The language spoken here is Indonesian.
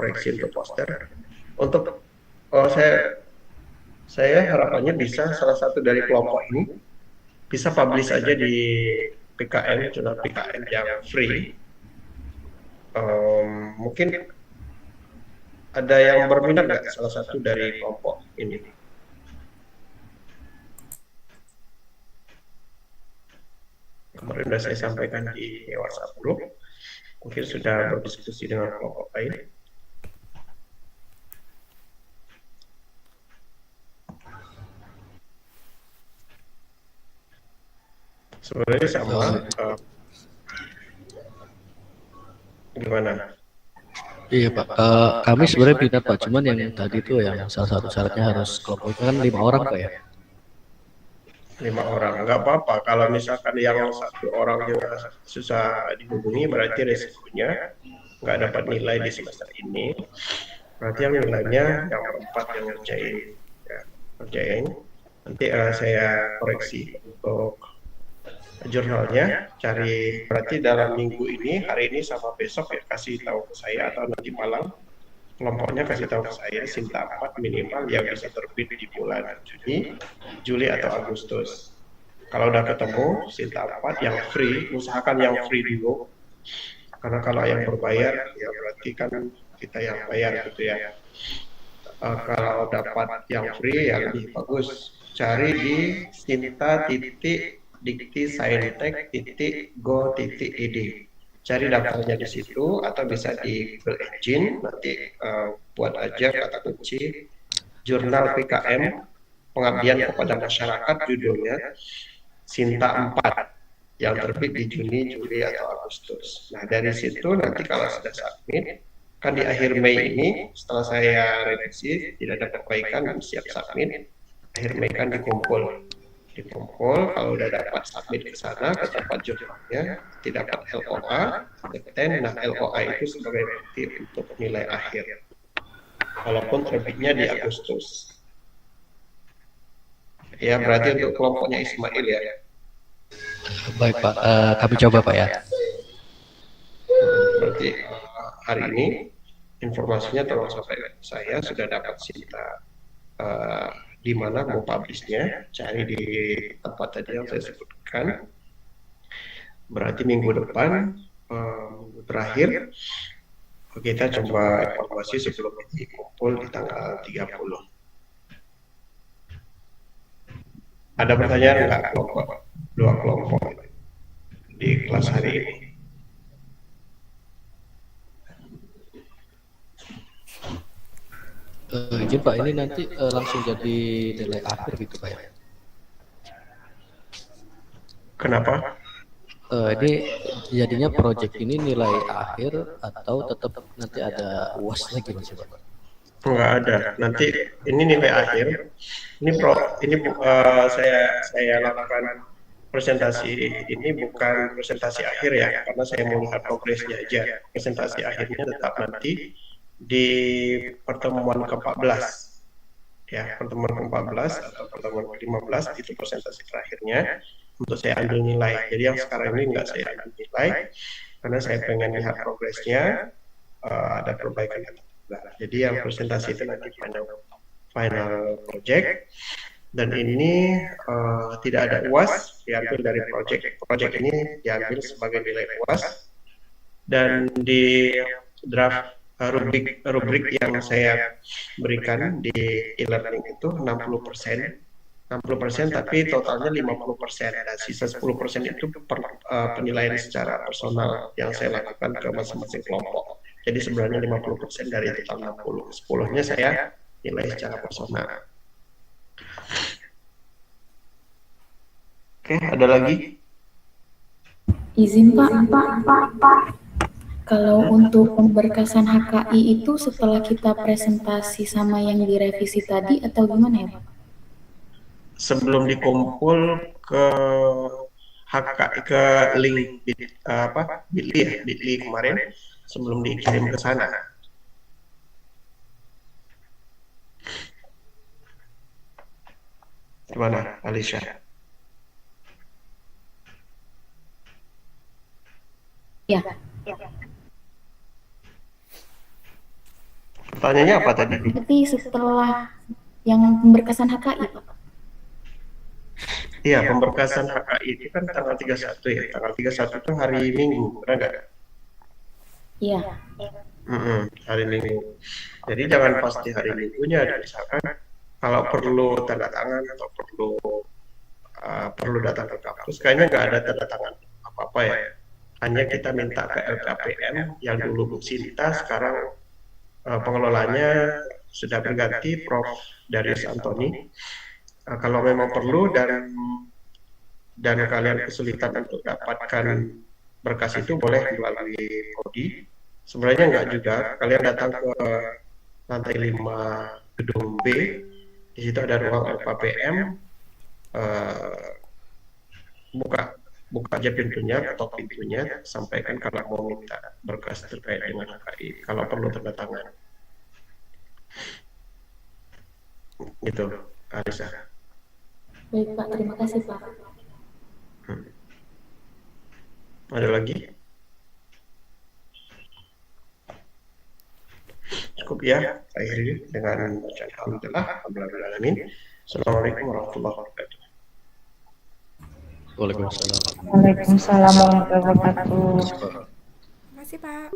koreksi untuk poster. Untuk saya harapannya bisa salah satu dari kelompok ini bisa publish aja di PKN, jurnal PKN yang free. Mungkin ada yang berminat nggak salah satu dari kelompok ini? Kemarin sudah saya sampaikan di WhatsApp group, mungkin sudah berdiskusi dengan kelompok lain. Sebenarnya sama, gimana? Iya Pak, kami sebenarnya minat Pak, cuman yang tadi itu yang salah satu syaratnya harus kelompoknya kan 5 orang Pak ya. 5 orang, nggak apa-apa. Kalau misalkan yang 1 orang juga susah dihubungi, berarti resikonya nggak dapat nilai di semester ini. Berarti yang nilainya yang 4 yang ngerjain, ya, ngerjain. Nanti saya koreksi untuk jurnalnya, cari berarti dalam minggu ini, hari ini sama besok ya kasih tahu ke saya atau nanti malam kelompoknya kasih tahu ke saya Sinta 4 minimal yang bisa terbit di bulan Juni, Juli atau Agustus. Kalau udah ketemu Sinta 4 yang free, usahakan yang free dulu. Karena kalau yang berbayar ya berarti kan kita yang bayar gitu ya. Kalau dapat yang free ya lebih bagus. Cari di sinta.dikti.saintek.go.id. Cari daftarnya di situ atau bisa di Google Engine, nanti buat aja kata kunci jurnal PKM pengabdian kepada masyarakat, judulnya Sinta 4 yang terbit di Juni, Juli atau Agustus. Nah dari situ nanti kalau sudah submit, kan di akhir Mei ini setelah saya revisi tidak ada perbaikan dan siap submit, akhir Mei kan dikumpul kalau udah dapat submit ke sana ke tempat jurnalnya, tidak dapat LOA, nah LOA itu sebagai bukti untuk nilai akhir walaupun terbitnya di Agustus ya. Berarti untuk kelompoknya Ismail ya. Baik Pak, kami coba Pak ya. Berarti hari ini informasinya tolong sampaikan saya sudah dapat Sinta di mana mau publishnya, cari di tempat tadi yang saya sebutkan. Berarti minggu depan, minggu terakhir, kita coba evaluasi sebelum ini kumpul di tanggal 30. Ada pertanyaan nggak kelompok, 2 kelompok di kelas hari ini? Izin Pak, ini nanti langsung jadi nilai akhir gitu Pak ya? Kenapa? Ini jadinya project ini nilai akhir atau tetap nanti ada UAS lagi Mas Pak? Nggak ada. Nanti ini nilai akhir. Ini saya lakukan presentasi ini bukan presentasi akhir ya, karena saya mau lihat progresnya aja. Presentasi akhirnya tetap nanti di pertemuan ke-14 ya, pertemuan ke-14 atau pertemuan ke-15 itu presentasi terakhirnya untuk saya ambil nilai. Jadi yang sekarang ini nggak saya ambil nilai karena saya pengen lihat progresnya, ada perbaikan atau enggak. Jadi yang presentasi itu nanti final project, dan ini tidak ada UAS, diambil dari project ini diambil sebagai nilai UAS, dan di draft rubrik yang saya berikan di e-learning itu 60%, tapi totalnya 50%, dan sisa 10% itu penilaian secara personal yang saya lakukan ke masing-masing kelompok. Jadi sebenarnya 50% dari total 60, 10-nya saya nilai secara personal. Oke, ada lagi? Izin Pak. Kalau untuk pemberkasan HKI itu setelah kita presentasi sama yang direvisi tadi atau gimana ya Pak? Sebelum dikumpul ke HKI, ke link Bitly kemarin, sebelum dikirim ke sana. Gimana, Alicia? Ya. Pertanyaannya apa tadi? Berarti setelah yang pemberkasan HKI, Pak? Iya, pemberkasan HKI itu kan tanggal 31 ya. Tanggal 31 itu hari Minggu, benar nggak? Iya. Hari Minggu. Jadi jangan pasti hari Minggunya, misalkan kalau perlu tanda tangan atau perlu datang ke kampus, kayaknya nggak ada tanda tangan apa-apa ya. Hanya kita minta ke LKPM yang dulu Bu Sinta, sekarang pengelolanya sudah berganti Prof. Darius Antoni. Kalau memang perlu dan kalian kesulitan untuk dapatkan berkas itu, boleh melalui Prodi. Sebenarnya enggak juga, kalian datang ke lantai 5 gedung B, di situ ada ruang LKPM, buka aja pintunya, ketok pintunya, sampaikan kalau mau minta berkas terkait dengan HKI, kalau perlu tanda tangan. Gitu, Arisa. Baik, Pak. Terima kasih, Pak. Ada lagi? Cukup ya, akhiri dengan bacaan alhamdulillah. Assalamualaikum warahmatullahi wabarakatuh. Waalaikumsalam. Waalaikumsalam warahmatullahi wabarakatuh. Terima kasih, Pak.